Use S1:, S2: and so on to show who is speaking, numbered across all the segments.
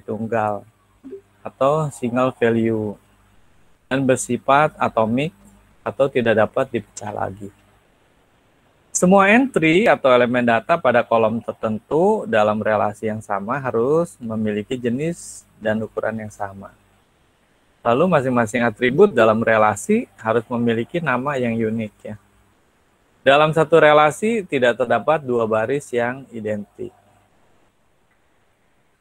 S1: tunggal atau single value dan bersifat atomik atau tidak dapat dipecah lagi. Semua entry atau elemen data pada kolom tertentu dalam relasi yang sama harus memiliki jenis dan ukuran yang sama. Lalu masing-masing atribut dalam relasi harus memiliki nama yang unik ya. Dalam satu relasi tidak terdapat dua baris yang identik.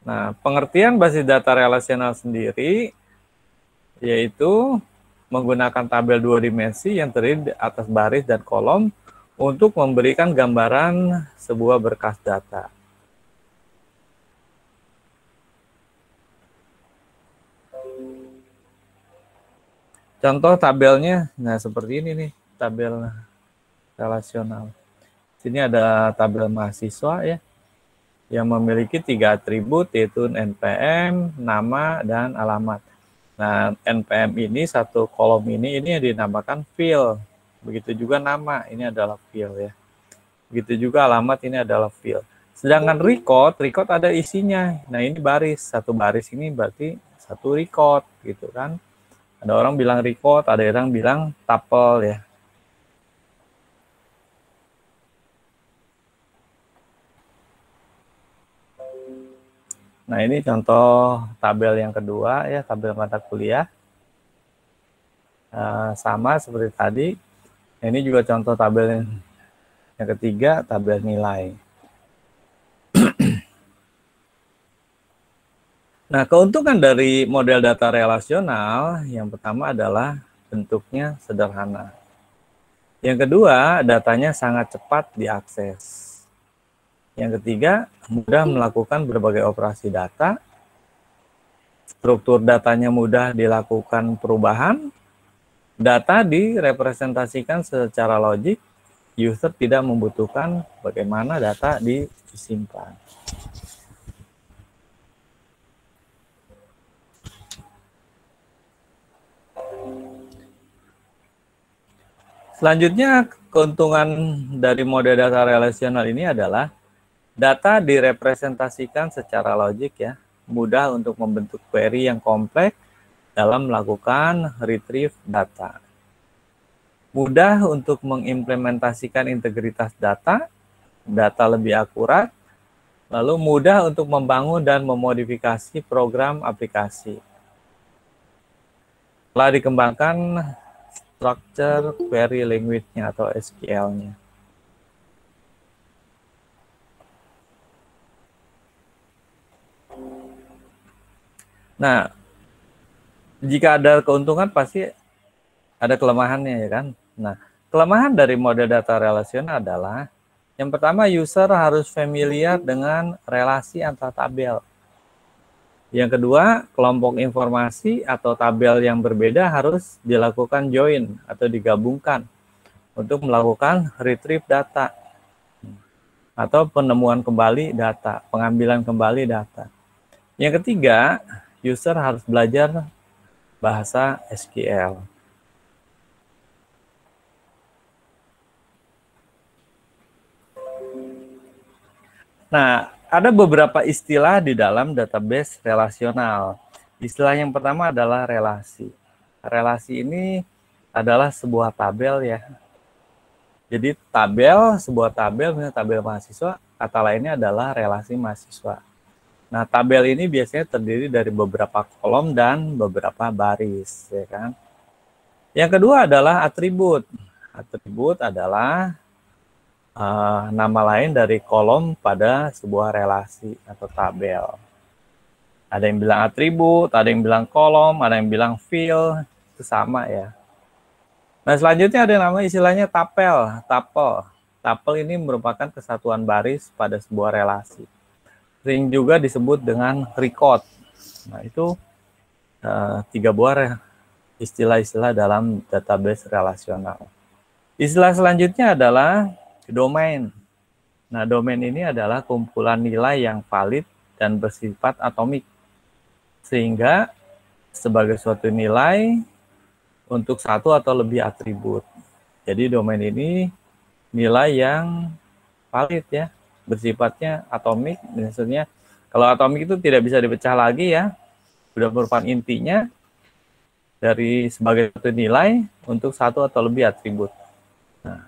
S1: Nah, pengertian basis data relasional sendiri yaitu menggunakan tabel dua dimensi yang terdiri atas baris dan kolom untuk memberikan gambaran sebuah berkas data. Contoh tabelnya, nah seperti ini nih, tabel relasional. Sini ada tabel mahasiswa ya, yang memiliki 3 atribut yaitu NPM, nama, dan alamat. Nah, NPM ini satu kolom ini yang dinamakan field. Begitu juga nama, ini adalah field ya. Begitu juga alamat, ini adalah field. Sedangkan record ada isinya. Nah, ini baris. Satu baris ini berarti satu record gitu kan. Ada orang bilang record, ada orang bilang tuple ya. Nah, ini contoh tabel yang kedua ya, tabel mata kuliah. Sama seperti tadi. Ini juga contoh tabel yang ketiga, tabel nilai. Nah, keuntungan dari model data relasional yang pertama adalah bentuknya sederhana. Yang kedua, datanya sangat cepat diakses. Yang ketiga, mudah melakukan berbagai operasi data. Struktur datanya mudah dilakukan perubahan. Data direpresentasikan secara logik, user tidak membutuhkan bagaimana data disimpan. Selanjutnya, keuntungan dari model data relasional ini adalah data direpresentasikan secara logik ya, mudah untuk membentuk query yang kompleks dalam melakukan retrieve data. Mudah untuk mengimplementasikan integritas data, data lebih akurat, lalu mudah untuk membangun dan memodifikasi program aplikasi. Telah dikembangkan structure query language-nya atau SQL-nya. Nah, jika ada keuntungan pasti ada kelemahannya ya kan. Nah, kelemahan dari model data relasional adalah yang pertama user harus familiar dengan relasi antar tabel. Yang kedua, kelompok informasi atau tabel yang berbeda harus dilakukan join atau digabungkan untuk melakukan retrieve data atau penemuan kembali data, pengambilan kembali data. Yang ketiga, user harus belajar bahasa SQL. Nah, ada beberapa istilah di dalam database relasional. Istilah yang pertama adalah relasi. Relasi ini adalah sebuah tabel ya. Jadi sebuah tabel, misalnya tabel mahasiswa, kata lainnya adalah relasi mahasiswa. Nah, tabel ini biasanya terdiri dari beberapa kolom dan beberapa baris, ya kan? Yang kedua adalah atribut. Atribut adalah nama lain dari kolom pada sebuah relasi atau tabel. Ada yang bilang atribut, ada yang bilang kolom, ada yang bilang field, itu sama ya. Nah, selanjutnya ada yang namanya istilahnya tuple. Tuple ini merupakan kesatuan baris pada sebuah relasi. Sering juga disebut dengan record. Nah, itu 3 buah istilah-istilah dalam database relasional. Istilah selanjutnya adalah domain. Nah, domain ini adalah kumpulan nilai yang valid dan bersifat atomik. Sehingga sebagai suatu nilai untuk satu atau lebih atribut. Jadi domain ini nilai yang valid ya, bersifatnya atomik, maksudnya Kalau atomik itu tidak bisa dipecah lagi ya, sudah merupakan intinya dari sebagai satu nilai untuk satu atau lebih atribut. Nah,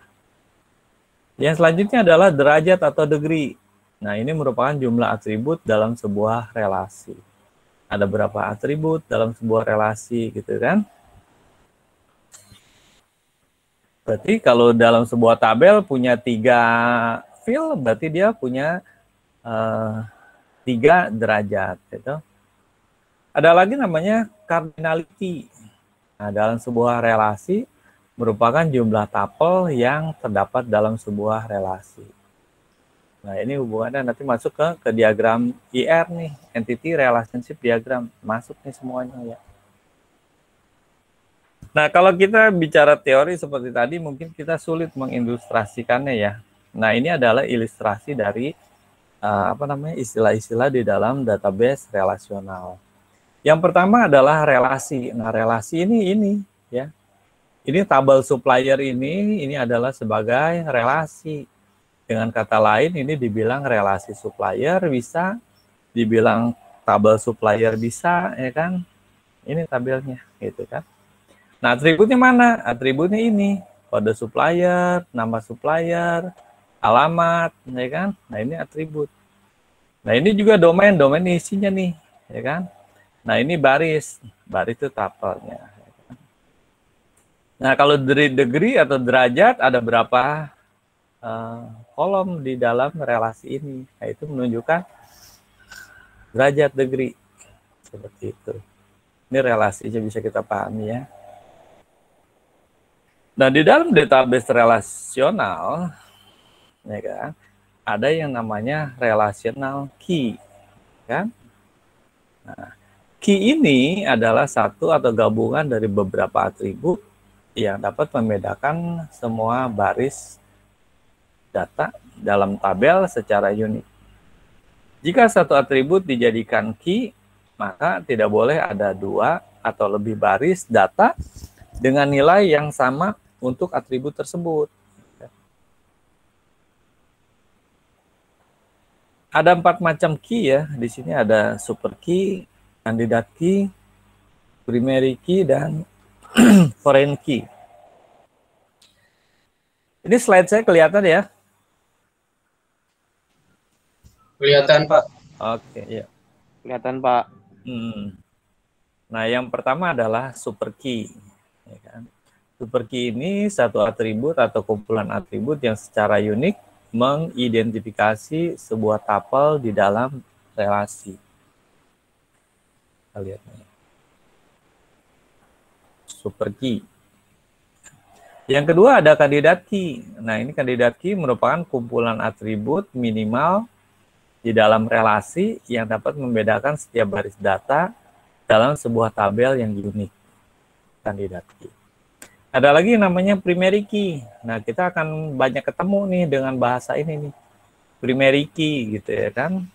S1: yang selanjutnya adalah derajat atau degree. Nah, ini merupakan jumlah atribut dalam sebuah relasi. Ada berapa atribut dalam sebuah relasi gitu kan? Berarti kalau dalam sebuah tabel punya 3 field, berarti dia punya 3 derajat. Gitu. Ada lagi namanya cardinality. Nah, dalam sebuah relasi merupakan jumlah tupel yang terdapat dalam sebuah relasi. Nah, ini hubungannya nanti masuk ke diagram IR nih, entity relationship diagram. Masuk nih semuanya ya. Nah, kalau kita bicara teori seperti tadi, mungkin kita sulit mengilustrasikannya ya. Nah, ini adalah ilustrasi dari istilah-istilah di dalam database relasional. Yang pertama adalah relasi. Nah, relasi ini ya. Ini tabel supplier ini adalah sebagai relasi. Dengan kata lain, ini dibilang relasi supplier bisa, dibilang tabel supplier bisa, ya kan? Ini tabelnya, gitu kan? Nah, atributnya mana? Atributnya ini, kode supplier, nama supplier, alamat, ya kan? Nah, ini atribut. Nah, ini juga domain isinya nih, ya kan? Nah, ini baris itu tupelnya. Nah, kalau dari degree atau derajat ada berapa kolom di dalam relasi ini? Nah, itu menunjukkan derajat degree seperti itu. Ini relasinya bisa kita pahami ya. Nah, di dalam database relasional, ya kan, ada yang namanya relational key, kan? Nah, key ini adalah satu atau gabungan dari beberapa atribut yang dapat membedakan semua baris data dalam tabel secara unik. Jika satu atribut dijadikan key, maka tidak boleh ada 2 atau lebih baris data dengan nilai yang sama untuk atribut tersebut. Ada 4 macam key ya. Di sini ada super key, candidate key, primary key, dan foreign key. Ini slide saya kelihatan ya?
S2: Kelihatan, Pak.
S1: Oke, ya.
S2: Kelihatan, Pak.
S1: Nah, yang pertama adalah super key. Ya kan? Super key ini satu atribut atau kumpulan atribut yang secara unik mengidentifikasi sebuah tupel di dalam relasi. Kita lihat nih. Super key. Yang kedua ada kandidat key. Nah, ini kandidat key merupakan kumpulan atribut minimal di dalam relasi yang dapat membedakan setiap baris data dalam sebuah tabel yang unik. Kandidat key. Ada lagi yang namanya primary key. Nah, kita akan banyak ketemu nih dengan bahasa ini nih. Primary key gitu ya kan.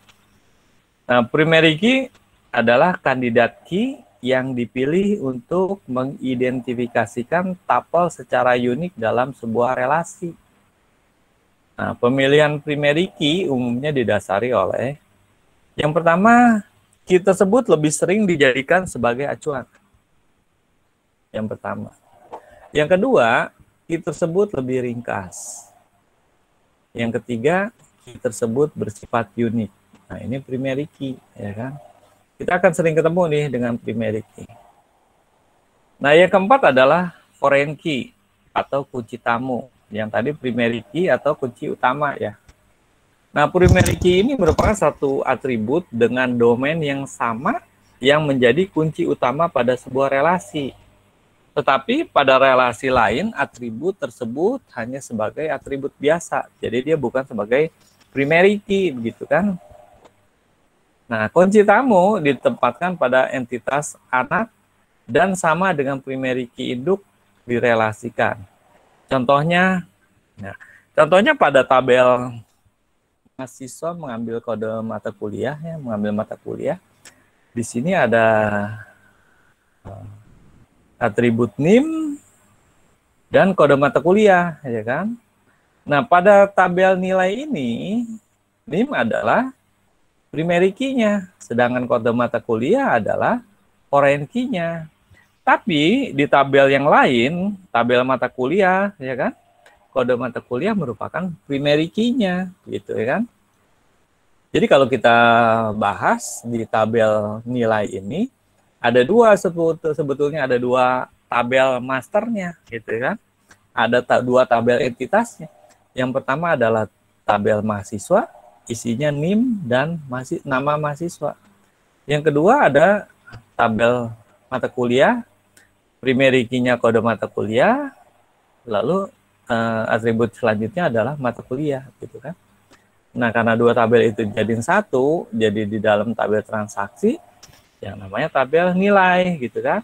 S1: Nah, primary key adalah kandidat key yang dipilih untuk mengidentifikasikan tupel secara unik dalam sebuah relasi. Nah, pemilihan primary key umumnya didasari oleh yang pertama, key tersebut lebih sering dijadikan sebagai acuan. Yang pertama. Yang kedua, key tersebut lebih ringkas. Yang ketiga, key tersebut bersifat unik. Nah, ini primary key, ya kan? Kita akan sering ketemu nih dengan primary key. Nah, yang keempat adalah foreign key atau kunci tamu. Yang tadi primary key atau kunci utama ya. Nah, primary key ini merupakan satu atribut dengan domain yang sama yang menjadi kunci utama pada sebuah relasi. Tetapi pada relasi lain, atribut tersebut hanya sebagai atribut biasa. Jadi dia bukan sebagai primary key, begitu kan? Nah, kunci tamu ditempatkan pada entitas anak dan sama dengan primary key induk direlasikan. Contohnya pada tabel mahasiswa mengambil kode mata kuliah, ya, mengambil mata kuliah. Di sini ada atribut NIM dan kode mata kuliah, ya kan? Nah, pada tabel nilai ini, NIM adalah primary key-nya, sedangkan kode mata kuliah adalah foreign key-nya. Tapi di tabel yang lain, tabel mata kuliah, ya kan, kode mata kuliah merupakan primary key-nya, gitu ya kan. Jadi kalau kita bahas di tabel nilai ini, ada dua sebetulnya ada dua tabel masternya, gitu kan. Ada dua tabel entitasnya. Yang pertama adalah tabel mahasiswa, isinya NIM dan nama mahasiswa. Yang kedua ada tabel mata kuliah, primary key-nya kode mata kuliah, lalu atribut selanjutnya adalah mata kuliah, gitu kan. Nah, karena dua tabel itu jadiin satu, jadi di dalam tabel transaksi yang namanya tabel nilai, gitu kan.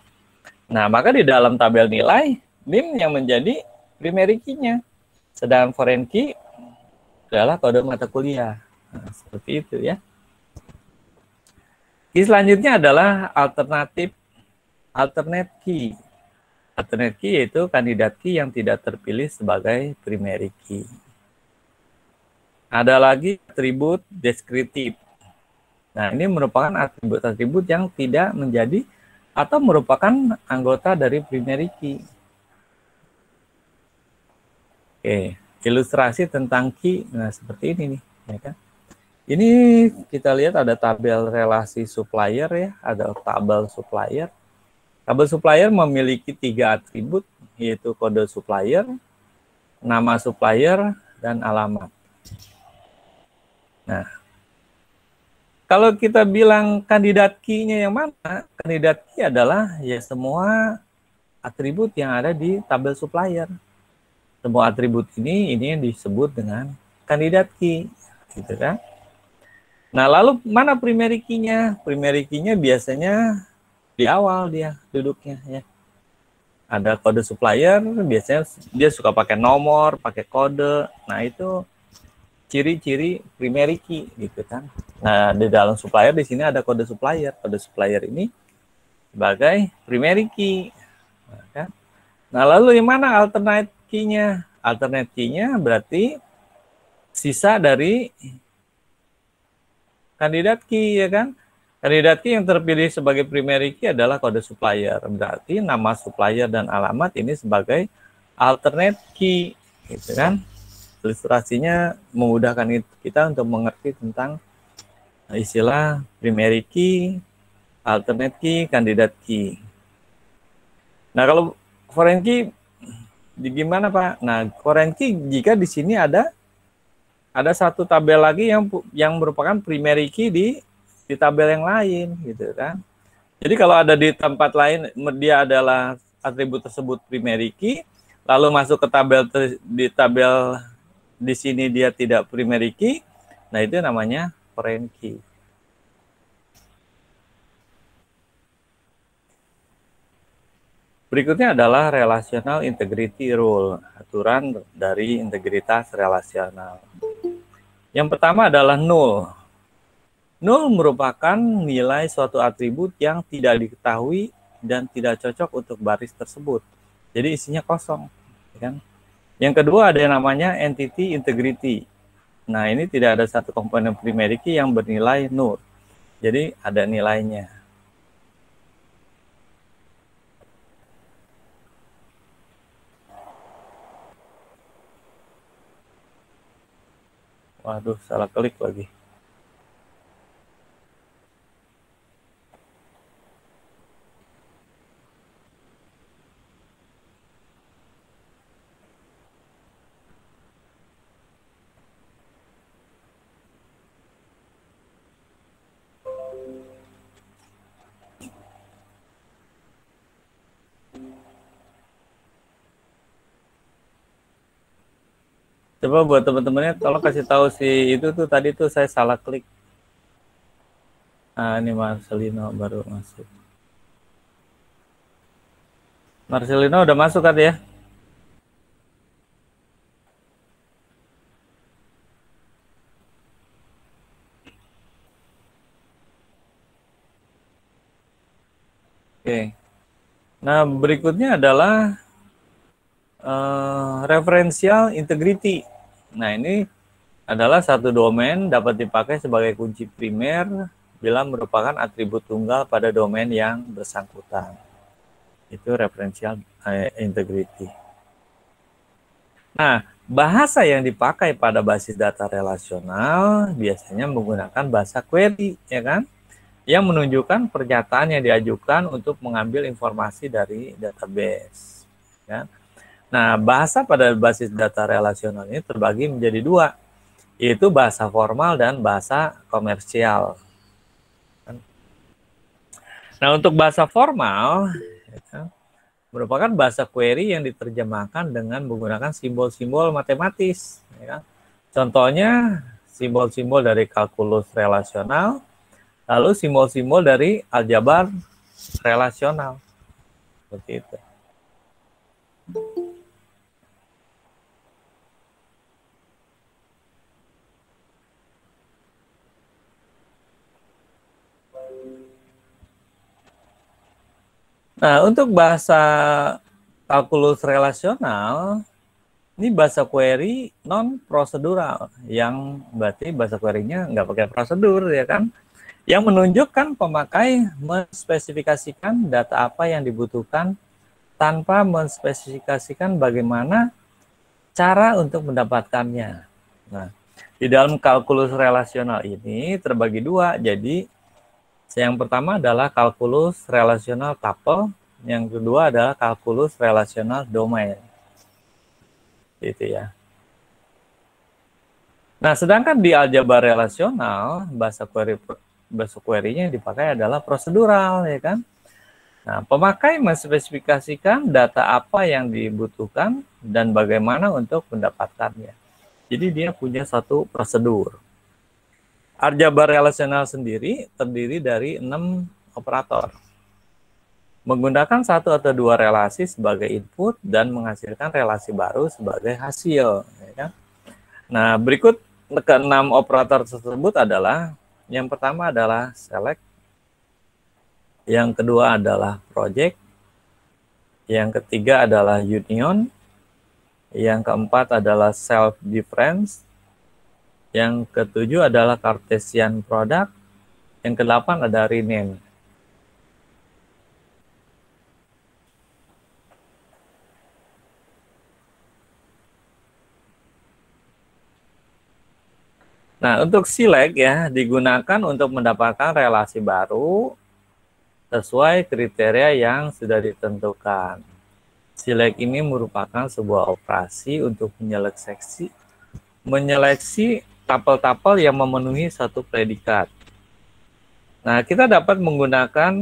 S1: Nah, maka di dalam tabel nilai, NIM yang menjadi primary key-nya, sedangkan foreign key adalah kode mata kuliah. Nah, seperti itu ya. Key selanjutnya adalah alternate key. Alternate key yaitu kandidat key yang tidak terpilih sebagai primary key. Ada lagi atribut deskriptif. Nah, ini merupakan atribut-atribut yang tidak menjadi atau merupakan anggota dari primary key. Oke, ilustrasi tentang key. Nah, seperti ini nih, ya kan? Ini kita lihat ada tabel relasi supplier ya, ada tabel supplier. Tabel supplier memiliki 3 atribut, yaitu kode supplier, nama supplier, dan alamat. Nah, kalau kita bilang kandidat key-nya yang mana? Kandidat key adalah ya semua atribut yang ada di tabel supplier. Semua atribut ini yang disebut dengan kandidat key, gitu kan? Nah, lalu mana primary key-nya? Primary key-nya biasanya di awal dia duduknya ya. Ada kode supplier, biasanya dia suka pakai nomor, pakai kode. Nah, itu ciri-ciri primary key gitu kan. Nah, di dalam supplier di sini ada kode supplier. Kode supplier ini sebagai primary key. Nah, kan? Nah, lalu yang mana alternate key-nya? Alternate key-nya berarti sisa dari kandidat key ya kan. Kandidat key yang terpilih sebagai primary key adalah kode supplier. Berarti nama supplier dan alamat ini sebagai alternate key gitu kan. Ilustrasinya memudahkan kita untuk mengerti tentang istilah primary key, alternate key, kandidat key. Nah, kalau foreign key gimana, Pak? Nah, foreign key jika di sini ada satu tabel lagi yang merupakan primary key di tabel yang lain gitu kan. Jadi kalau ada di tempat lain dia adalah atribut tersebut primary key, lalu masuk ke tabel di sini dia tidak primary key, nah itu namanya foreign key. Berikutnya adalah relational integrity rule, aturan dari integritas relasional. Yang pertama adalah null. Null merupakan nilai suatu atribut yang tidak diketahui dan tidak cocok untuk baris tersebut. Jadi isinya kosong, kan? Yang kedua ada yang namanya entity integrity. Nah, ini tidak ada satu komponen primary key yang bernilai null. Jadi ada nilainya. Waduh, salah klik lagi. Coba buat teman-temannya tolong kasih tahu si itu tuh tadi tuh saya salah klik. Nah, ini Marcelino baru masuk. Marcelino udah masuk kan ya? Oke. Nah, berikutnya adalah referential integrity. Nah, ini adalah satu domain dapat dipakai sebagai kunci primer bila merupakan atribut tunggal pada domain yang bersangkutan. Itu referential integrity. Nah, bahasa yang dipakai pada basis data relasional biasanya menggunakan bahasa query, ya kan? Yang menunjukkan pernyataan yang diajukan untuk mengambil informasi dari database. Ya. Nah, bahasa pada basis data relasional ini terbagi menjadi dua, yaitu bahasa formal dan bahasa komersial. Nah, untuk bahasa formal, ya, merupakan bahasa query yang diterjemahkan dengan menggunakan simbol-simbol matematis. Ya. Contohnya, simbol-simbol dari kalkulus relasional, lalu simbol-simbol dari aljabar relasional. Seperti itu. Nah, untuk bahasa kalkulus relasional, ini bahasa query non-prosedural, yang berarti bahasa query-nya nggak pakai prosedur, ya kan? Yang menunjukkan pemakai menspesifikasikan data apa yang dibutuhkan tanpa menspesifikasikan bagaimana cara untuk mendapatkannya. Nah, di dalam kalkulus relasional ini terbagi dua, jadi yang pertama adalah kalkulus relasional tuple, yang kedua adalah kalkulus relasional domain. Gitu ya. Nah, sedangkan di aljabar relasional, bahasa query-nya yang dipakai adalah prosedural, ya kan? Nah, pemakai menspesifikasikan data apa yang dibutuhkan dan bagaimana untuk mendapatkannya. Jadi dia punya satu prosedur. Aljabar relasional sendiri terdiri dari 6 operator. Menggunakan satu atau dua relasi sebagai input dan menghasilkan relasi baru sebagai hasil. Ya kan? Nah, berikut ke-6 operator tersebut adalah, yang pertama adalah select, yang kedua adalah project, yang ketiga adalah union, yang keempat adalah self difference, yang ketujuh adalah Cartesian product, yang kedelapan ada rename. Nah, untuk select ya digunakan untuk mendapatkan relasi baru sesuai kriteria yang sudah ditentukan. Select ini merupakan sebuah operasi untuk menyeleksi tapel-tapel yang memenuhi satu predikat. Nah, kita dapat menggunakan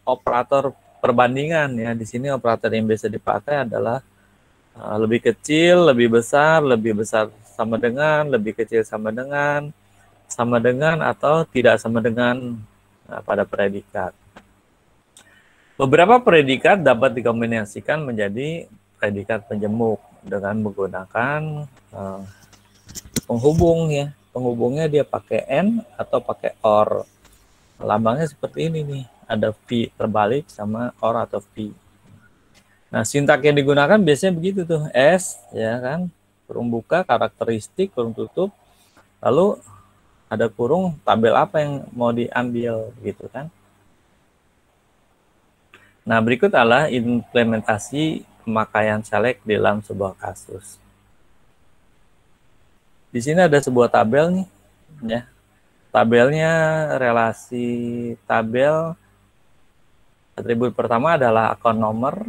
S1: operator perbandingan ya. Di sini operator yang biasa dipakai adalah lebih kecil, lebih besar sama dengan, lebih kecil sama dengan atau tidak sama dengan pada predikat. Beberapa predikat dapat dikombinasikan menjadi predikat penjemuk dengan menggunakan penghubung ya. Penghubungnya dia pakai N atau pakai OR. Lambangnya seperti ini nih, ada V terbalik sama OR atau V. Nah, sintak yang digunakan biasanya begitu tuh, S ya kan, kurung buka, karakteristik, kurung tutup, lalu ada kurung tabel apa yang mau diambil gitu kan. Nah, berikut adalah implementasi pemakaian select dalam sebuah kasus. Di sini ada sebuah tabel nih, ya. Tabelnya relasi tabel atribut pertama adalah akun nomor,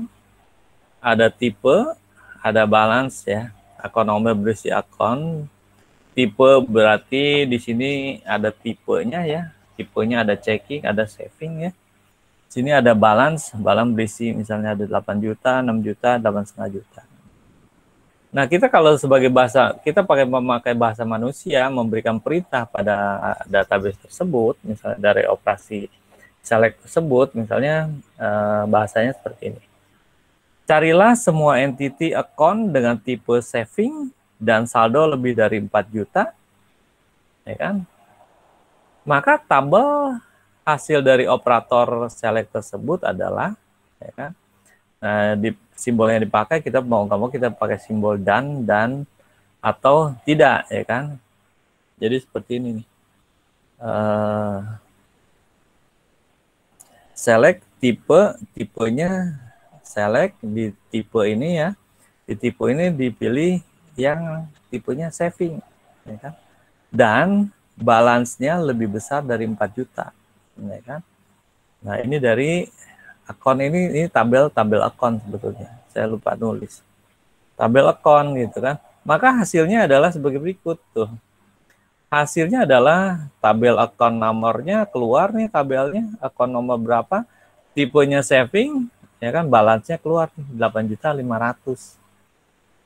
S1: ada tipe, ada balance ya. Akun nomor berisi akun, tipe berarti di sini ada tipenya ya. Tipenya ada checking, ada saving ya. Sini ada balance berisi misalnya ada 8 juta, 6 juta, 8,5 juta. Nah, kita kalau sebagai bahasa, kita memakai bahasa manusia memberikan perintah pada database tersebut, misalnya dari operasi select tersebut, misalnya bahasanya seperti ini. Carilah semua entity account dengan tipe saving dan saldo lebih dari 4 juta, ya kan? Maka tabel hasil dari operator select tersebut adalah, ya kan? Nah, di simbol yang dipakai kita mau nggak mau kita pakai simbol dan atau tidak, ya kan? Jadi seperti ini nih. Select tipenya select di tipe ini ya. Di tipe ini dipilih yang tipenya saving, ya kan? Dan balance-nya lebih besar dari 4 juta, ya kan? Nah, ini dari akun ini tabel akun sebetulnya. Saya lupa nulis. Tabel akun gitu kan. Maka hasilnya adalah sebagai berikut tuh. Hasilnya adalah tabel akun nomornya keluar nih, tabelnya akun nomor berapa, tipenya saving, ya kan, balance-nya keluar 8.500.000.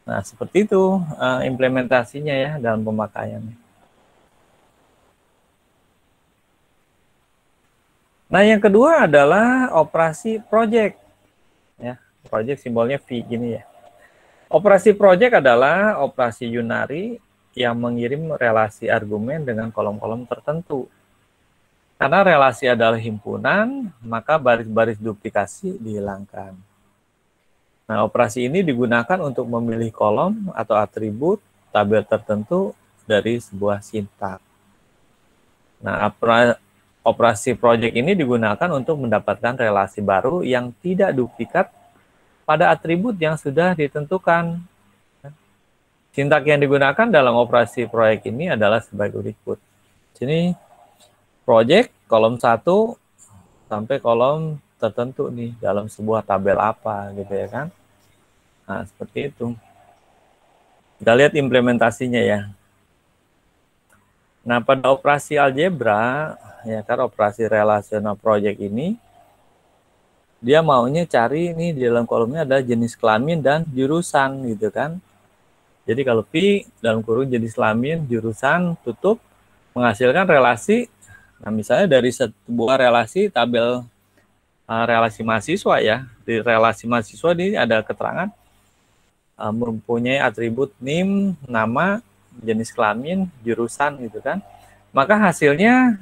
S1: Nah, seperti itu implementasinya ya dalam pemakaiannya. Nah, yang kedua adalah operasi project. Ya, project simbolnya V gini ya. Operasi project adalah operasi unary yang mengirim relasi argumen dengan kolom-kolom tertentu. Karena relasi adalah himpunan, maka baris-baris duplikasi dihilangkan. Nah, operasi ini digunakan untuk memilih kolom atau atribut tabel tertentu dari sebuah sintaks. Nah, operasi project ini digunakan untuk mendapatkan relasi baru yang tidak duplikat pada atribut yang sudah ditentukan. Sintaks yang digunakan dalam operasi proyek ini adalah sebagai berikut. Sini project kolom 1 sampai kolom tertentu nih dalam sebuah tabel apa gitu ya kan. Nah, seperti itu. Kita lihat implementasinya ya. Nah, pada operasi algebra, ya kan, operasi relational project ini, dia maunya cari ini di dalam kolomnya ada jenis kelamin dan jurusan gitu kan. Jadi kalau P dalam kurung jenis kelamin, jurusan, tutup, menghasilkan relasi. Nah, misalnya dari sebuah relasi tabel relasi mahasiswa ya, di relasi mahasiswa ini ada keterangan mempunyai atribut NIM, nama, jenis kelamin, jurusan gitu kan. Maka hasilnya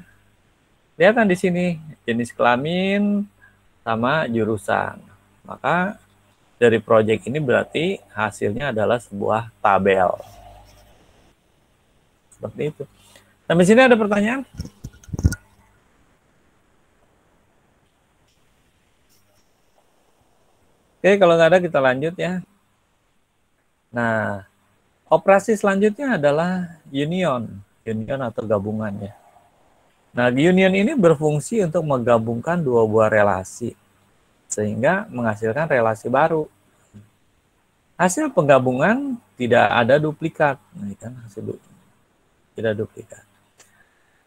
S1: lihat di sini jenis kelamin sama jurusan. Maka dari proyek ini berarti hasilnya adalah sebuah tabel. Seperti itu. Sampai sini ada pertanyaan? Oke, kalau nggak ada kita lanjut ya. Nah, operasi selanjutnya adalah union atau gabungan ya. Nah, union ini berfungsi untuk menggabungkan dua buah relasi sehingga menghasilkan relasi baru. Hasil penggabungan tidak ada duplikat, ini kan hasil tidak duplikat.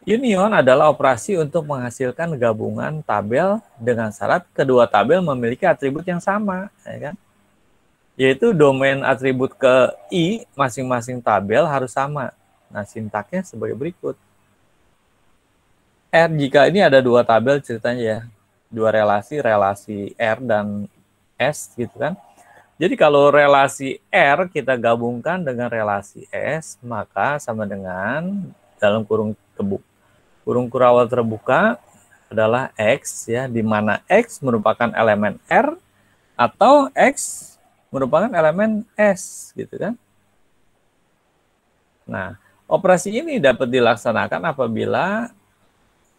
S1: Union adalah operasi untuk menghasilkan gabungan tabel dengan syarat kedua tabel memiliki atribut yang sama, ya kan? Yaitu domain atribut ke I masing-masing tabel harus sama. Nah, sintaknya sebagai berikut. R jika ini ada dua tabel ceritanya ya, dua relasi R dan S gitu kan. Jadi kalau relasi R kita gabungkan dengan relasi S, maka sama dengan dalam kurung kurawal terbuka adalah X ya, di mana X merupakan elemen R atau X merupakan elemen S gitu kan. Nah, operasi ini dapat dilaksanakan apabila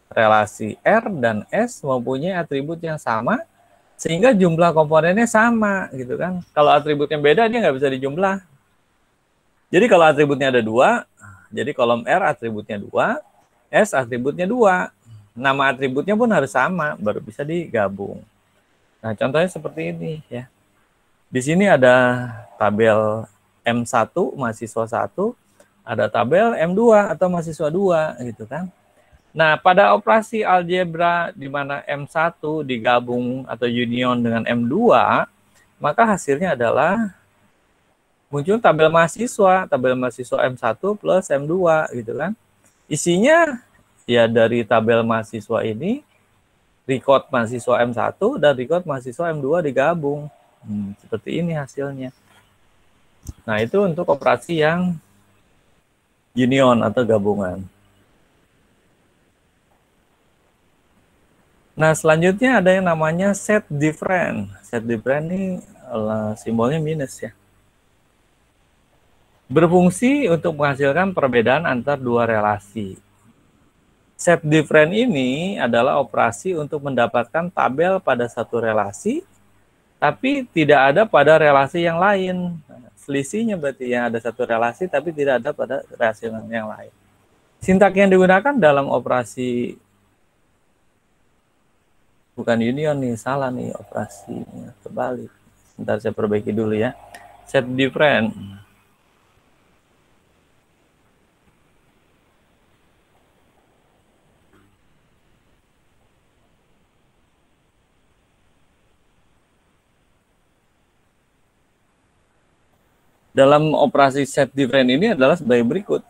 S1: relasi R dan S mempunyai atribut yang sama sehingga jumlah komponennya sama gitu kan. Kalau atributnya beda dia nggak bisa dijumlah. Jadi kalau atributnya ada 2, jadi kolom R atributnya 2, S atributnya 2. Nama atributnya pun harus sama baru bisa digabung. Nah, contohnya seperti ini ya. Di sini ada tabel M1 mahasiswa 1, ada tabel M2 atau mahasiswa 2 gitu kan. Nah, pada operasi algebra di mana M1 digabung atau union dengan M2, maka hasilnya adalah muncul tabel mahasiswa M1 plus M2 gitu kan. Isinya ya dari tabel mahasiswa ini record mahasiswa M1 dan record mahasiswa M2 digabung. Seperti ini hasilnya. Nah, itu untuk operasi yang union atau gabungan. Nah, selanjutnya ada yang namanya set different. Set different ini simbolnya minus ya. berfungsi untuk menghasilkan perbedaan antar dua relasi. Set different ini adalah operasi untuk mendapatkan tabel pada satu relasi, tapi tidak ada pada relasi yang lain. Selisihnya berarti yang ada satu relasi, tapi tidak ada pada relasi yang lain. Sintak yang digunakan dalam operasi, bukan union nih, salah nih operasinya, terbalik. Sebentar saya perbaiki dulu ya. Set different. Dalam operasi set different ini adalah sebagai berikut.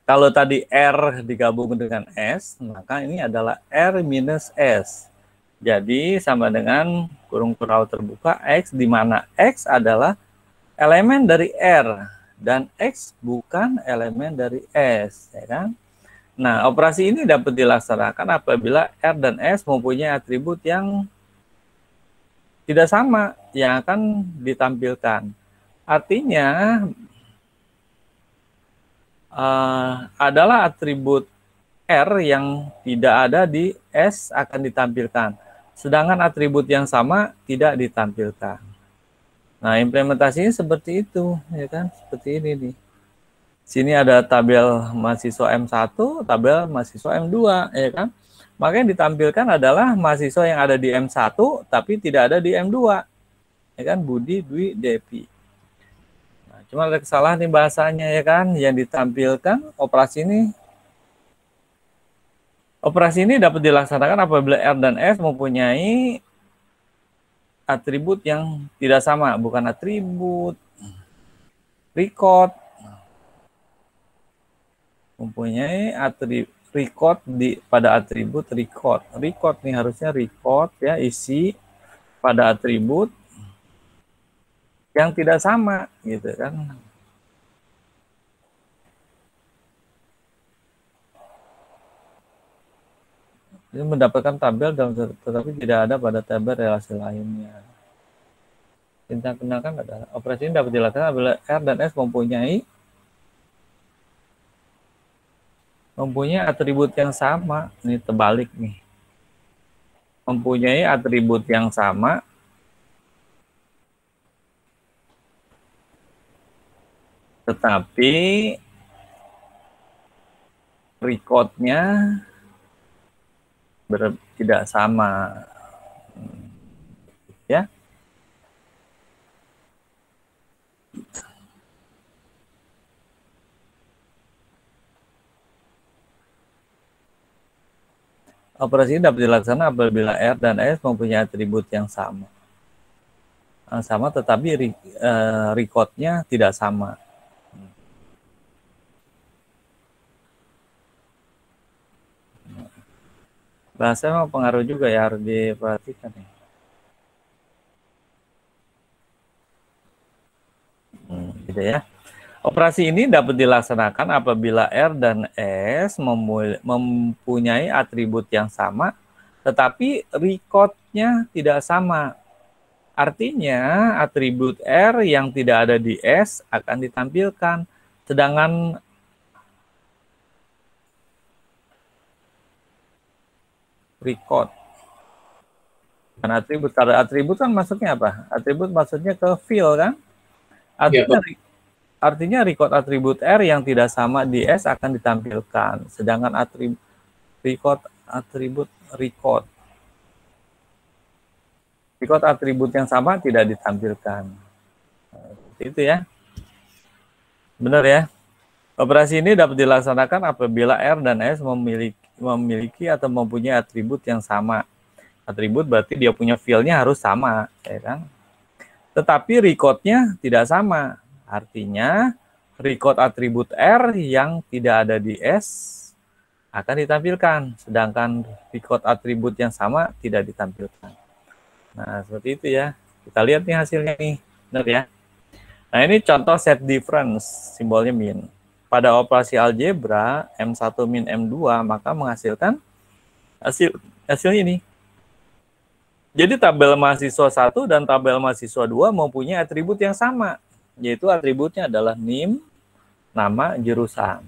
S1: Kalau tadi R digabung dengan S, maka ini adalah R minus S. Jadi sama dengan kurung kurau terbuka X, di mana X adalah elemen dari R dan X bukan elemen dari S, ya kan? Nah, operasi ini dapat dilaksanakan apabila R dan S mempunyai atribut yang tidak sama yang akan ditampilkan. Artinya adalah atribut R yang tidak ada di S akan ditampilkan, sedangkan atribut yang sama tidak ditampilkan. Nah, implementasinya seperti itu, ya kan? Seperti ini nih. Sini ada tabel mahasiswa M1, tabel mahasiswa M2, ya kan? Maka yang ditampilkan adalah mahasiswa yang ada di M1 tapi tidak ada di M2. Ya kan? Budi, Dwi, Depi. Nah, cuma ada kesalahan nih bahasanya, ya kan? Yang ditampilkan operasi ini dapat dilaksanakan apabila R dan S mempunyai atribut yang tidak sama, bukan atribut, record, mempunyai atribut record pada atribut record. Record nih harusnya record ya, isi pada atribut yang tidak sama gitu kan. Ini mendapatkan tabel tetapi tidak ada pada tabel relasi lainnya. Kita kenalkan adalah operasi ini dapat dilakukan apabila R dan S mempunyai atribut yang sama. Ini terbalik nih. Mempunyai atribut yang sama tetapi recordnya tidak sama, ya. Operasi ini dapat dilaksanakan apabila R dan S mempunyai atribut yang sama. Sama tetapi recordnya tidak sama. Bahasa memang pengaruh juga ya, harus diperhatikan ya. Gitu ya. Operasi ini dapat dilaksanakan apabila R dan S mempunyai atribut yang sama, tetapi recordnya tidak sama. Artinya atribut R yang tidak ada di S akan ditampilkan, sedangkan record. Dan atribut, kalau atribut kan maksudnya apa? Atribut maksudnya ke field kan? Artinya record atribut R yang tidak sama di S akan ditampilkan, sedangkan record atribut yang sama tidak ditampilkan. Itu ya. Benar ya. Operasi ini dapat dilaksanakan apabila R dan S memiliki atau mempunyai atribut yang sama. Atribut berarti dia punya field-nya harus sama, ya kan? Tetapi recordnya tidak sama. Artinya record atribut R yang tidak ada di S akan ditampilkan, sedangkan record atribut yang sama tidak ditampilkan. Nah, seperti itu ya. Kita lihat nih hasilnya nih, benar ya. Nah, ini contoh set difference, simbolnya min. Pada operasi algebra M1 min M2 maka menghasilkan hasil ini. Jadi tabel mahasiswa 1 dan tabel mahasiswa 2 mempunyai atribut yang sama. yaitu atributnya adalah NIM, nama jurusan.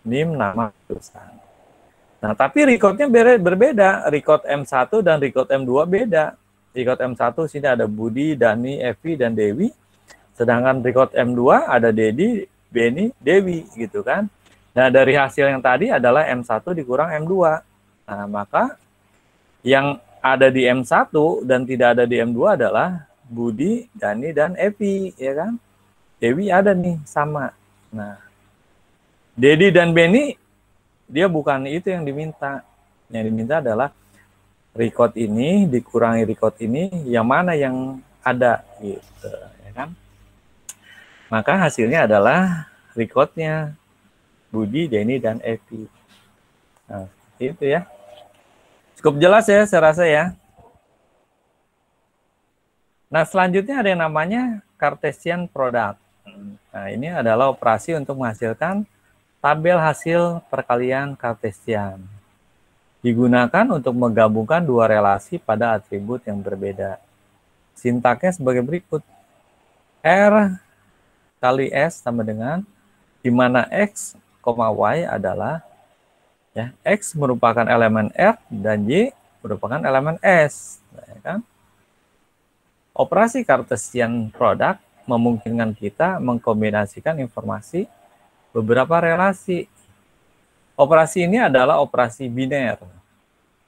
S1: NIM, nama jurusan. Nah, tapi recordnya berbeda. Record M1 dan record M2 beda. Record M1 sini ada Budi, Dani, Evi, dan Dewi. Sedangkan record M2 ada Dedi, Beni, Dewi, gitu kan. Nah, dari hasil yang tadi adalah M1 dikurang M2. Nah, maka yang ada di M1 dan tidak ada di M2 adalah Budi, Dani, dan Evi, ya kan. Dewi ada nih, sama. Nah, Dedi dan Beni, dia bukan itu yang diminta. Yang diminta adalah record ini dikurangi record ini, yang mana yang ada, gitu, ya kan. Maka hasilnya adalah recordnya Budi, Deni, dan Evi. Nah, seperti itu ya. Cukup jelas ya, saya rasa ya. Nah, selanjutnya ada yang namanya Cartesian product. Nah, ini adalah operasi untuk menghasilkan tabel hasil perkalian Cartesian. Digunakan untuk menggabungkan dua relasi pada atribut yang berbeda. Sintaknya sebagai berikut. R kali S sama dengan, di mana X, Y adalah, ya, X merupakan elemen R dan Y merupakan elemen S. Ya kan? Operasi Cartesian product memungkinkan kita mengkombinasikan informasi beberapa relasi. Operasi ini adalah operasi biner.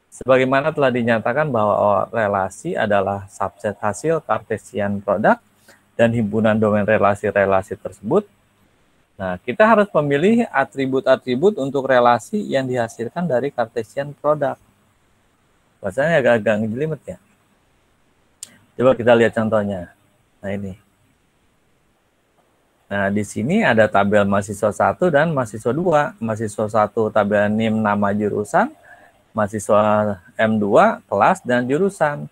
S1: Sebagaimana telah dinyatakan bahwa relasi adalah subset hasil Cartesian product dan himpunan domain relasi-relasi tersebut. Nah, kita harus memilih atribut-atribut untuk relasi yang dihasilkan dari Cartesian product. Bahasanya agak-agak ngejelimet ya. Coba kita lihat contohnya. Nah, ini. Nah, di sini ada tabel mahasiswa 1 dan mahasiswa 2. Mahasiswa 1 tabel NIM, nama jurusan, mahasiswa M2 kelas dan jurusan.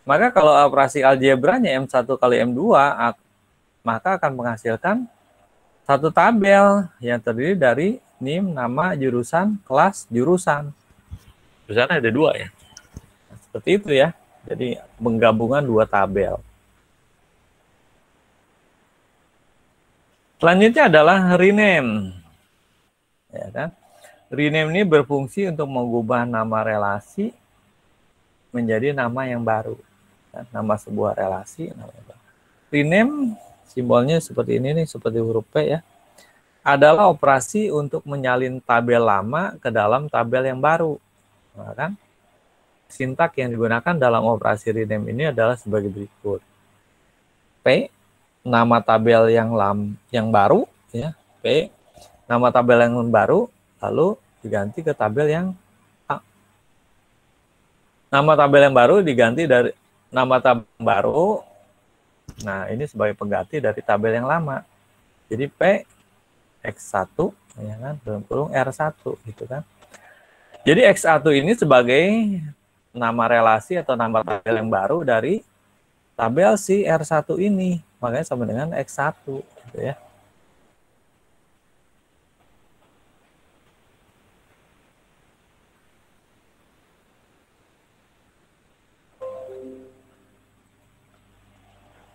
S1: Maka kalau operasi algebranya M1 kali M2, maka akan menghasilkan satu tabel yang terdiri dari NIM, nama, jurusan, kelas, jurusan. Jurusannya ada 2 ya. Nah, seperti itu ya. Jadi penggabungan 2 tabel. Selanjutnya adalah rename. Ya kan? Rename ini berfungsi untuk mengubah nama relasi menjadi nama yang baru. Nama sebuah relasi. Rename simbolnya seperti ini nih, seperti huruf P ya. Adalah operasi untuk menyalin tabel lama ke dalam tabel yang baru. Nah, kan? Sintak yang digunakan dalam operasi rename ini adalah sebagai berikut. P, nama tabel yang baru ya, P, nama tabel yang baru, lalu diganti ke tabel yang A. Nama tabel yang baru diganti dari nama tabel baru. Nah, ini sebagai pengganti dari tabel yang lama. Jadi P X1 ya kan, dalam kurung R1 gitu kan. Jadi X1 ini sebagai nama relasi atau nama tabel yang baru dari tabel si R1 ini. Makanya sama dengan X1 gitu ya.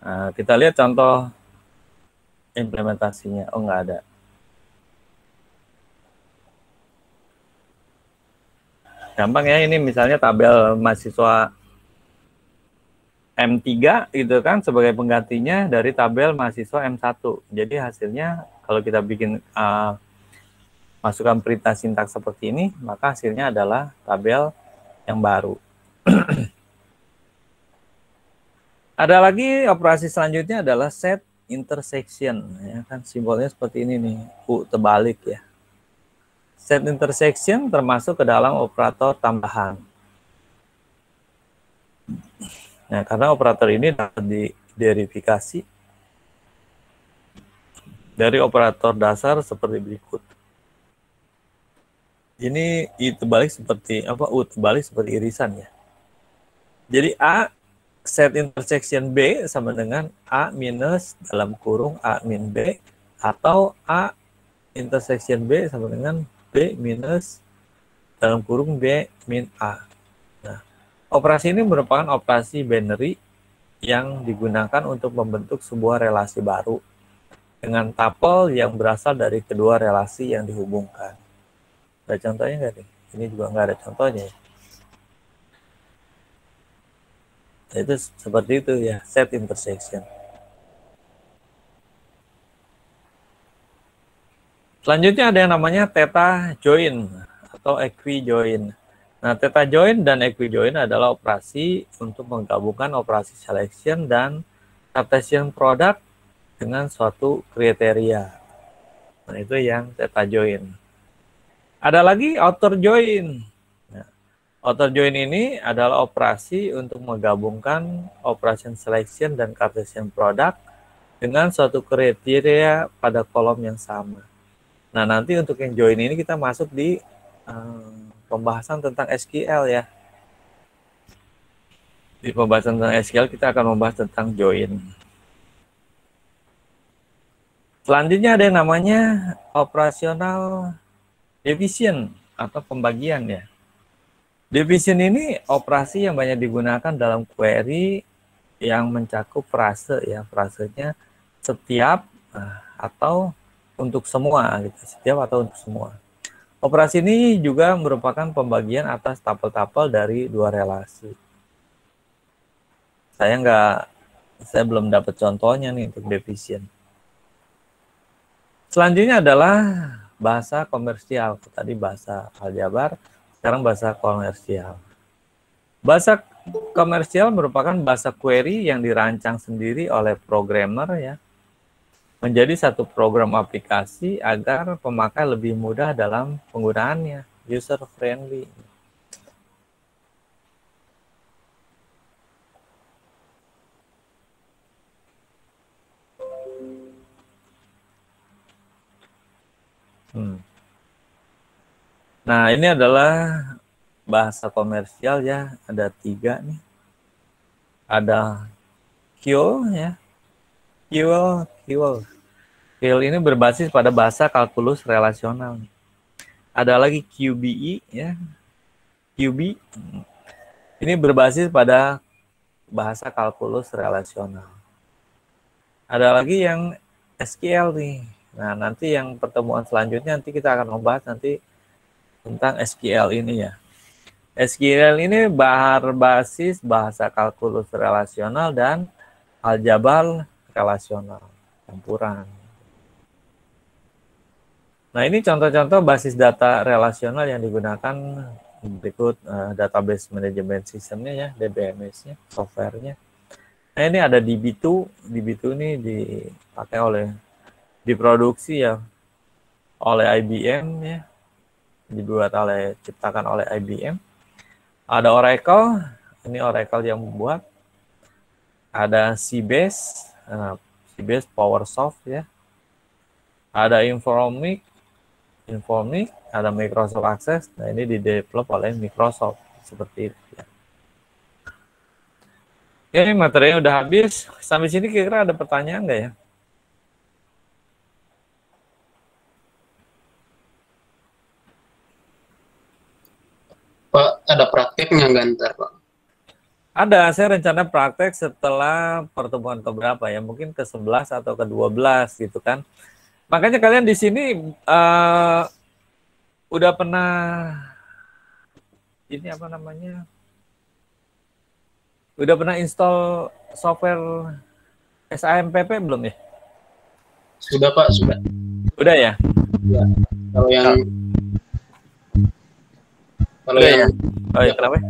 S1: Nah, kita lihat contoh implementasinya. Oh, nggak ada. Gampang ya, ini misalnya tabel mahasiswa M3 gitu kan sebagai penggantinya dari tabel mahasiswa M1. Jadi hasilnya kalau kita bikin masukkan perintah sintak seperti ini, maka hasilnya adalah tabel yang baru. Ada lagi operasi selanjutnya adalah set intersection, ya kan simbolnya seperti ini nih, U terbalik ya. Set intersection termasuk ke dalam operator tambahan. Nah, karena operator ini dapat diderifikasi dari operator dasar seperti berikut. Ini I terbalik seperti apa? U terbalik seperti irisan ya. Jadi A set intersection B sama dengan A minus dalam kurung A min B, atau A intersection B sama dengan B minus dalam kurung B min A. Nah, operasi ini merupakan operasi binary yang digunakan untuk membentuk sebuah relasi baru dengan tuple yang berasal dari kedua relasi yang dihubungkan. Ada contohnya nggak nih? Ini juga nggak ada contohnya. Nah, itu seperti itu ya, set intersection. Selanjutnya ada yang namanya theta join atau equijoin. Nah, theta join dan equijoin adalah operasi untuk menggabungkan operasi selection dan Cartesian product dengan suatu kriteria. Nah, itu yang theta join. Ada lagi outer join. Nah, outer join ini adalah operasi untuk menggabungkan operation selection dan Cartesian product dengan suatu kriteria pada kolom yang sama. Nah, nanti untuk yang join ini kita masuk di pembahasan tentang SQL ya. Di pembahasan tentang SQL kita akan membahas tentang join. Selanjutnya ada yang namanya operasional division atau pembagian ya. Division ini operasi yang banyak digunakan dalam query yang mencakup frase ya. Frasenya setiap atau untuk semua gitu, setiap atau untuk semua. Operasi ini juga merupakan pembagian atas tapel-tapel dari dua relasi. Saya belum dapat contohnya nih untuk division. Selanjutnya adalah bahasa komersial. Tadi bahasa aljabar, sekarang bahasa komersial. Bahasa komersial merupakan bahasa query yang dirancang sendiri oleh programmer ya, menjadi satu program aplikasi agar pemakai lebih mudah dalam penggunaannya, user friendly. Nah, ini adalah bahasa komersial ya, ada 3 nih. Ada QL ya, QL ini berbasis pada bahasa kalkulus relasional. Ada lagi QBE ya, QB ini berbasis pada bahasa kalkulus relasional. Ada lagi yang SQL nih. Nah, nanti yang pertemuan selanjutnya nanti kita akan membahas nanti tentang SQL ini ya. SQL ini berbasis bahasa kalkulus relasional dan aljabar relasional campuran. Nah, ini contoh-contoh basis data relasional yang digunakan berikut database management systemnya ya, DBMS-nya, softwarenya. Nah, ini ada DB2. DB2 ini dipakai diproduksi ya oleh IBM ya, ciptakan oleh IBM. Ada Oracle, ini Oracle yang membuat. Ada Sybase, Sybase PowerSoft ya. Ada Informic, ada Microsoft Access. Nah, ini di-develop oleh Microsoft seperti itu ya. Ini materinya udah habis. Sampai sini kira-kira ada pertanyaan nggak ya?
S2: Pak, ada prakteknya nggak ntar, Pak?
S1: Ada, saya rencana praktek setelah pertemuan keberapa ya, mungkin ke-11 atau ke-12 gitu kan. Makanya kalian di sini udah pernah ini apa namanya? Udah pernah install software SAMPP belum ya?
S2: Sudah, Pak, sudah.
S1: Udah ya?
S2: Ya. Kalau yang
S1: ya? Oh ya, kenapa?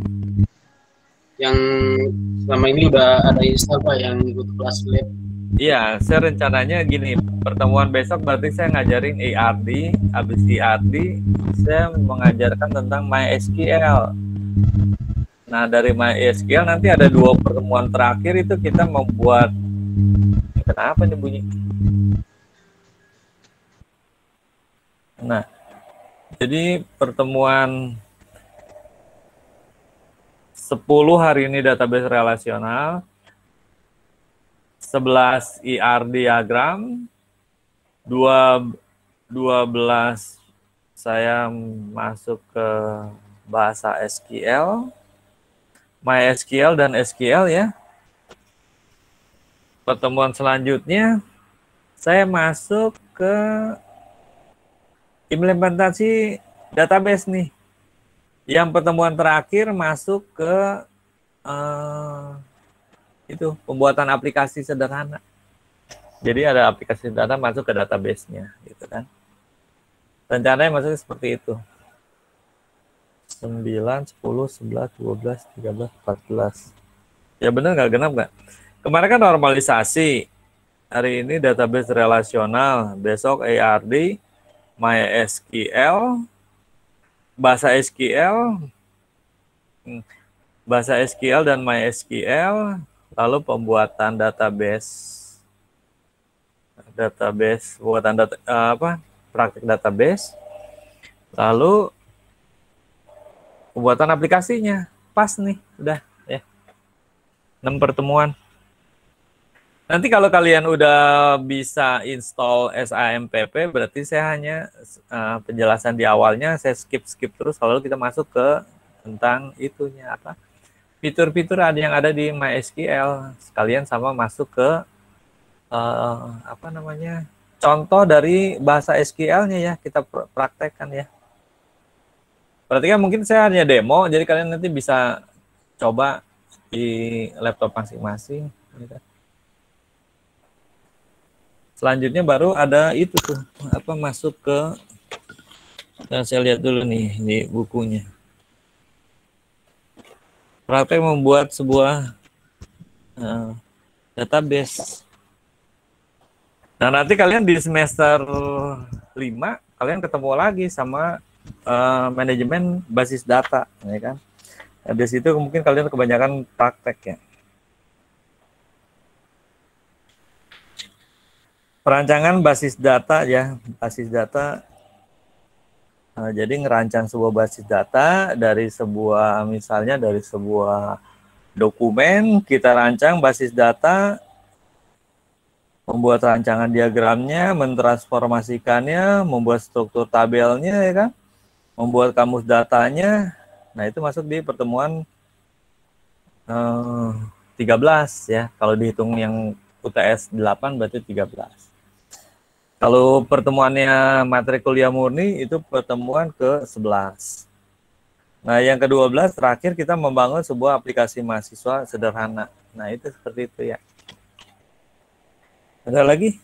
S2: Yang selama ini udah ada install, Pak, yang ikut kelas lab.
S1: Iya, saya rencananya gini, pertemuan besok berarti saya ngajarin ERD, habis ERD saya mengajarkan tentang MySQL. Nah, dari MySQL nanti ada 2 pertemuan terakhir itu kita membuat, kenapa nih bunyi? Nah, jadi pertemuan 10 hari ini database relasional, 11 ER diagram, 12 saya masuk ke bahasa SQL, MySQL dan SQL ya. Pertemuan selanjutnya Saya masuk ke implementasi database nih. Yang pertemuan terakhir masuk ke itu pembuatan aplikasi sederhana. Jadi ada aplikasi sederhana masuk ke database-nya, gitu kan. Rencananya masuknya seperti itu. 9, 10, 11, 12, 13, 14. Ya benar nggak, genap nggak? Kemarin kan normalisasi. Hari ini database relasional, besok ARD, MySQL, bahasa SQL, bahasa SQL dan MySQL, lalu pembuatan database buatan praktik database, lalu pembuatan aplikasinya. Pas nih, udah ya. 6 pertemuan. Nanti kalau kalian udah bisa install SAMPP, berarti saya hanya penjelasan di awalnya saya skip terus, lalu kita masuk ke tentang itunya apa? Fitur-fitur yang ada di MySQL, sekalian sama masuk ke contoh dari bahasa SQL-nya ya, kita praktekkan ya. Berarti kan mungkin saya hanya demo, jadi kalian nanti bisa coba di laptop masing-masing. Selanjutnya baru ada itu tuh, masuk ke, saya lihat dulu nih di bukunya. Praktek membuat sebuah database. Nah, nanti kalian di semester 5 kalian ketemu lagi sama manajemen basis data, ya kan? Nah, di situ mungkin kalian kebanyakan praktek ya. Perancangan basis data ya, basis data. Jadi ngerancang sebuah basis data dari sebuah, misalnya dari sebuah dokumen, kita rancang basis data, membuat rancangan diagramnya, mentransformasikannya, membuat struktur tabelnya, ya kan? Membuat kamus datanya. Nah, itu masuk di pertemuan 13 ya. Kalau dihitung yang UTS 8 berarti 13. Kalau pertemuannya materi kuliah murni itu pertemuan ke-11. Nah, yang ke-12 terakhir kita membangun sebuah aplikasi mahasiswa sederhana. Nah, itu seperti itu ya. Ada lagi?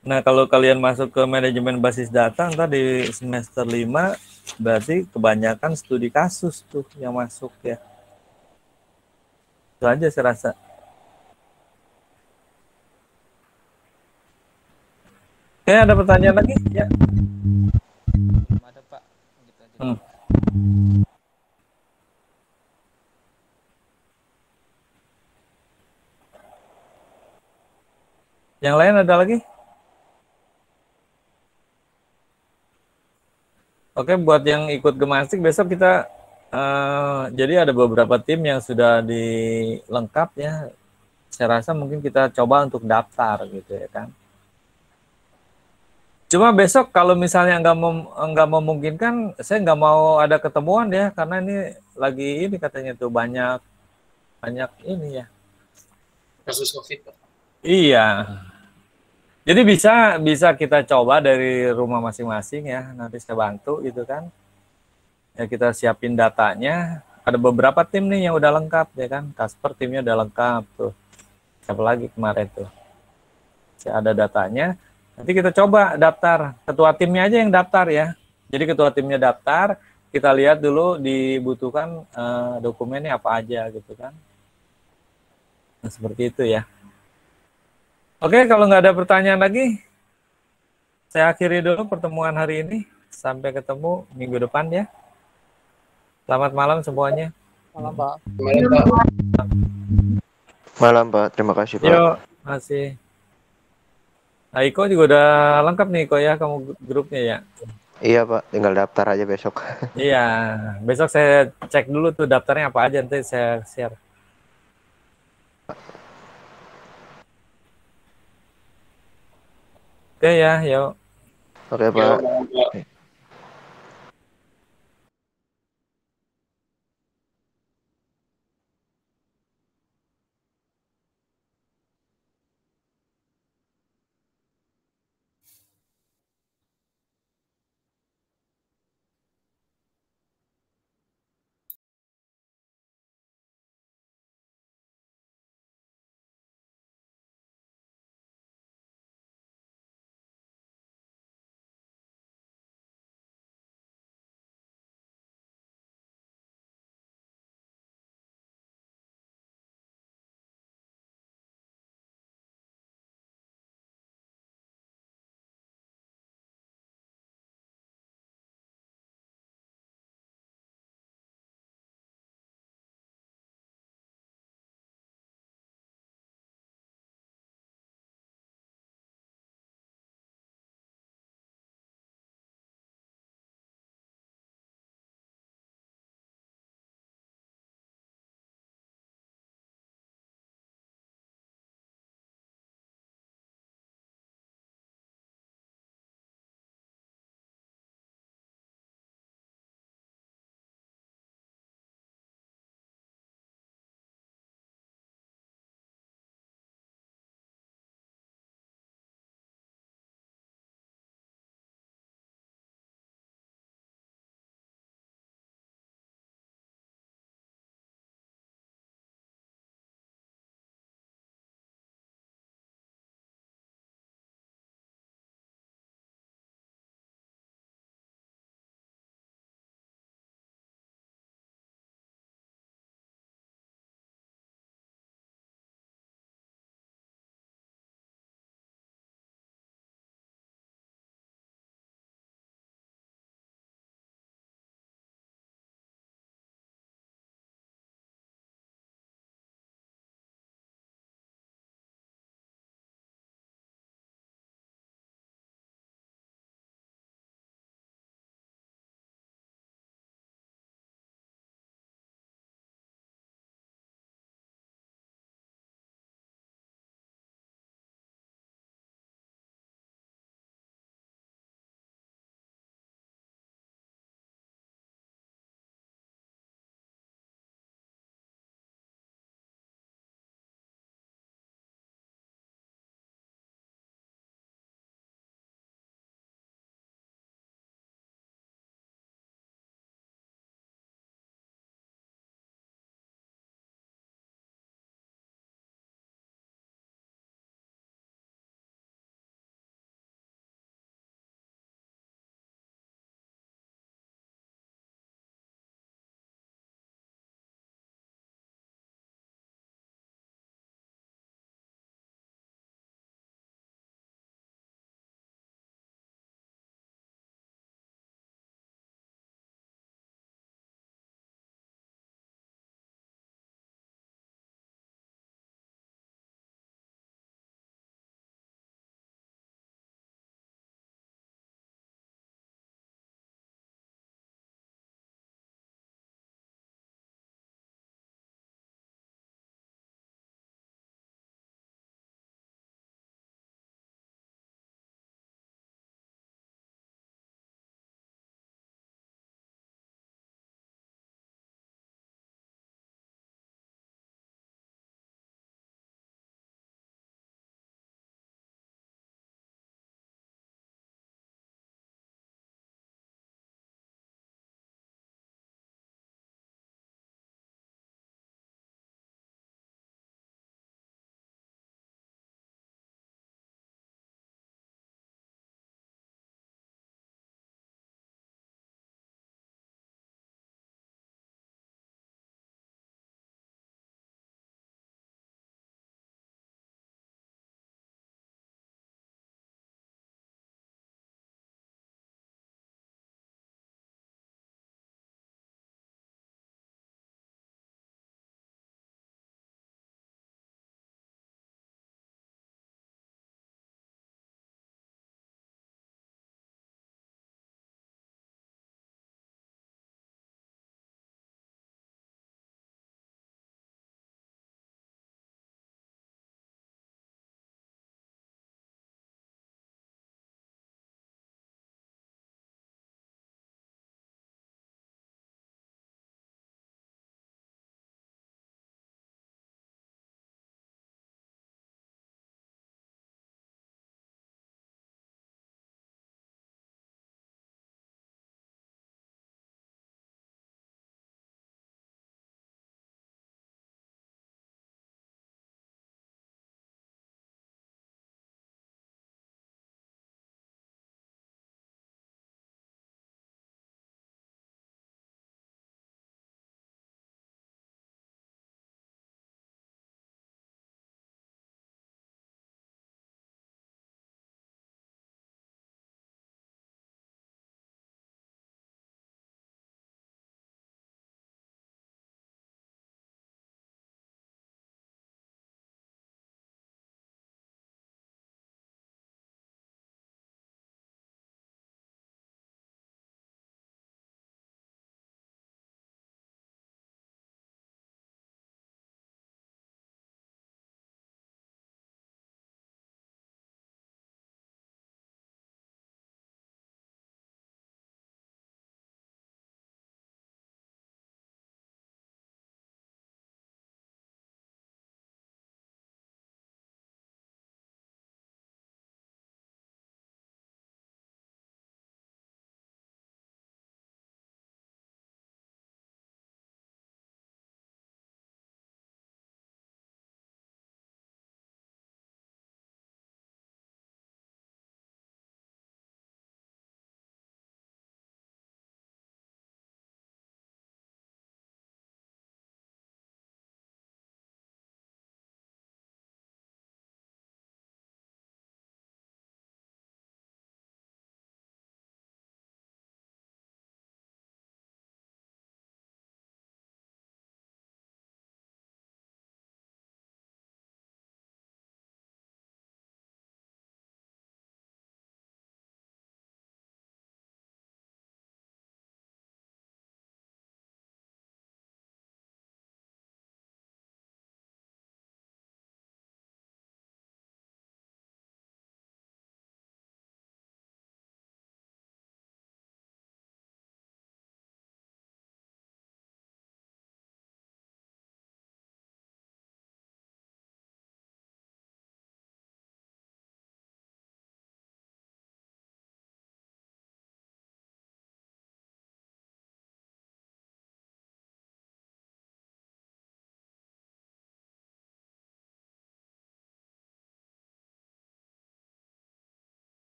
S1: Nah, kalau kalian masuk ke manajemen basis data, ntar di semester 5, berarti kebanyakan studi kasus tuh yang masuk ya. Itu aja saya rasa. Oke, ada pertanyaan lagi? Ya.
S3: Ada Pak. Gitu aja.
S1: Yang lain ada lagi? Oke, buat yang ikut Gemastik besok kita jadi ada beberapa tim yang sudah dilengkap ya. Saya rasa mungkin kita coba untuk daftar gitu ya kan. Cuma besok kalau misalnya nggak memungkinkan, saya nggak mau ada ketemuan ya, karena ini lagi ini katanya tuh banyak ini ya.
S2: Kasus COVID, Pak.
S1: Iya. Jadi bisa kita coba dari rumah masing-masing ya, nanti saya bantu gitu kan. Ya kita siapin datanya. Ada beberapa tim nih yang udah lengkap ya kan. Kasper timnya udah lengkap tuh. Siapa lagi kemarin tuh? Saya ada datanya. Nanti kita coba daftar. Ketua timnya aja yang daftar ya. Jadi ketua timnya daftar, kita lihat dulu dibutuhkan dokumennya apa aja gitu kan. Nah, seperti itu ya. Oke, kalau nggak ada pertanyaan lagi, saya akhiri dulu pertemuan hari ini. Sampai ketemu minggu depan ya. Selamat malam semuanya.
S3: Malam Pak.
S2: Malam, Pak.
S4: Malam Pak, terima kasih Pak.
S1: Yuk, masih. Nah, Iko juga udah lengkap nih Iko ya, kamu grupnya ya.
S4: Iya Pak, tinggal daftar aja besok.
S1: Iya, besok saya cek dulu tuh daftarnya apa aja, nanti saya share. Oke ya, yuk.
S4: Oke
S2: Ya,
S4: Pak.
S2: Pak.